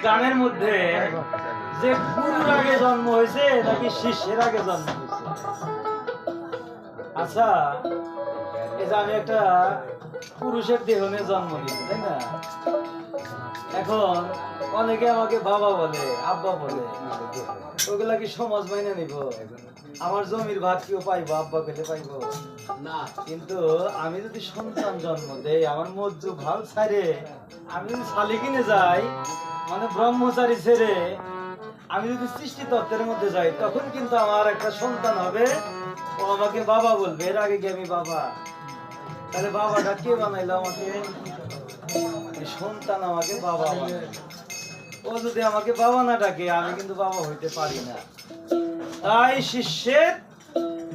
গানের মধ্যে যে গুরুর আগে জন্ম হয়েছে নাকি শিষ্যের আগে জন্ম হয়েছে? আচ্ছা, এই যে আমি একটা পুরুষের দেহ নিয়ে জন্ম নিয়েছি, তাই না? এখন অনেকে আমাকে বাবা বলে, আব্বা বলে, ওগুলা কি সমাজ মাইনে নিব? আমার জমির ভাগ কেউ পাইবো? আব্বা পেলে পাইবো না। কিন্তু আমি যদি সন্তান জন্ম দেই, আমার মজ্জু ভাল ছাড়ে আমি যদি শালি কিনে যাই, মানে ব্রহ্মচারী ছেড়ে আমি যদি সৃষ্টি তত্ত্বের মধ্যে যাই, তখন কিন্তু আমার একটা সন্তান হবে, ও আমাকে বাবা বলবে। এর আগে কি আমি বাবা? তাহলে বাবাটা কে বানাইলো আমাকে? সন্তান আমাকে বাবা বানাইলো। ও যদি আমাকে বাবা না ডাকে, আমি কিন্তু বাবা হইতে পারি না। তাই শিষ্যের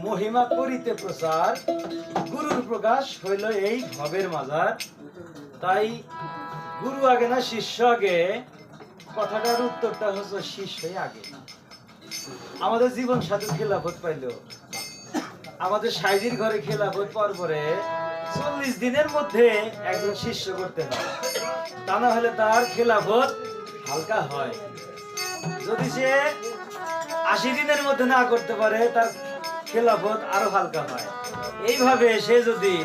মহিমা করিতে প্রচার, গুরুর প্রকাশ হইল এই ভবের মাজার। তাই গুরু আগে না শিষ্য আগে, কথাটার উত্তরটা হচ্ছে শিষ্যই আগে। আমাদের জীবন সাথে খেলাফত পাইল, আমাদের সাইজির ঘরে খেলাফত পাওয়ার পরে 40 দিনের মধ্যে একজন শিষ্য করতে হয়, তা না হলে তার খেলাফত হালকা হয়। যদি সে 80 দিনের মধ্যে না করতে পারে, তার খেলাফত আরো হালকা হয়। এইভাবে সে যদি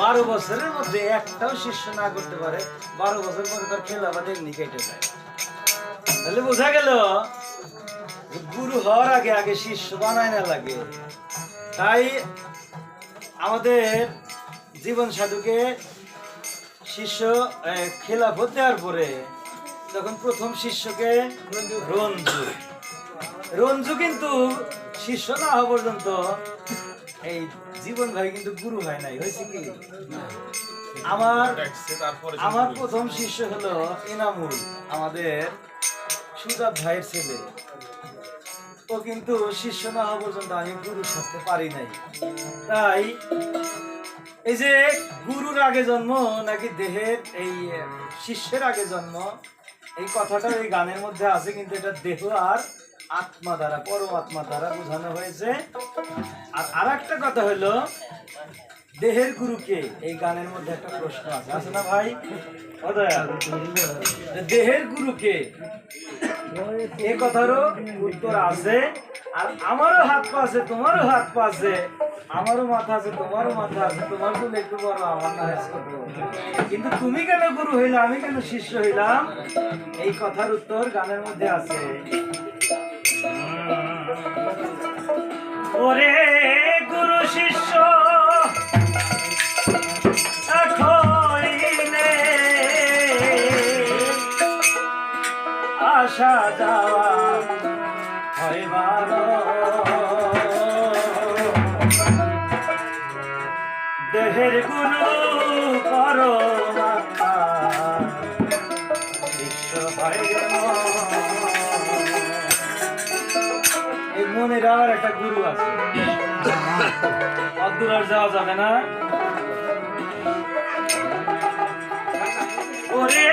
12 বছরের মধ্যে একটাও শিষ্য না করতে পারে, 12 বছর পরে তার খেলাফত এমনি কেটে যায়। তাহলে বোঝা গেল গুরু হওয়ার আগে আগে শিষ্য বানায় না লাগে। তাই আমাদের জীবন সাধুকে শিষ্য খেলাফত দেওয়ার পরে তখন প্রথম শিষ্যকে রঞ্জু কিন্তু শিষ্য না হওয়া পর্যন্ত এই জীবন ভাই কিন্তু গুরু হয় নাই। হয়েছে কি, আমার প্রথম শিষ্য হলো এনামুল, আমাদের সুজাত ভাইয়ের ছেলে। ও কিন্তু শিষ্য না হওয়া পর্যন্ত আমি গুরু সাজতে পারি নাই। তাই এই যে গুরুর আগে জন্ম নাকি দেহের এই শিষ্যের আগে জন্ম, এই কথাটা এই গানের মধ্যে আছে, কিন্তু এটা দেহ আর আত্মা দ্বারা, পরমাত্মা দ্বারা বোঝানো হয়েছে। আর আরেকটা কথা হলো, দেহের গুরুকে, এই গানের মধ্যে একটা প্রশ্ন আছে, আছে না ভাই? দেহের গুরুকে, এই কথারও উত্তর আছে। আর আমারও হাত পা আছে, তোমারও হাত পা আছে, আমারও মাথা আছে, তোমারও মাথা আছে, তোমার গুলো একটু বড়, আমার না ছোট, কিন্তু তুমি কেন গুরু হইলা, আমি কেন শিষ্য হইলাম? এই কথার উত্তর গানের মধ্যে আছে। ওরে গুরু শিষ্য আসা যাওয়া হয় ভালো, দেহের গুরু পরমাত্মা শিষ্য হয় এই মনের। আর একটা গুরু আছে, অদূর আর যাওয়া যাবে না। ওরে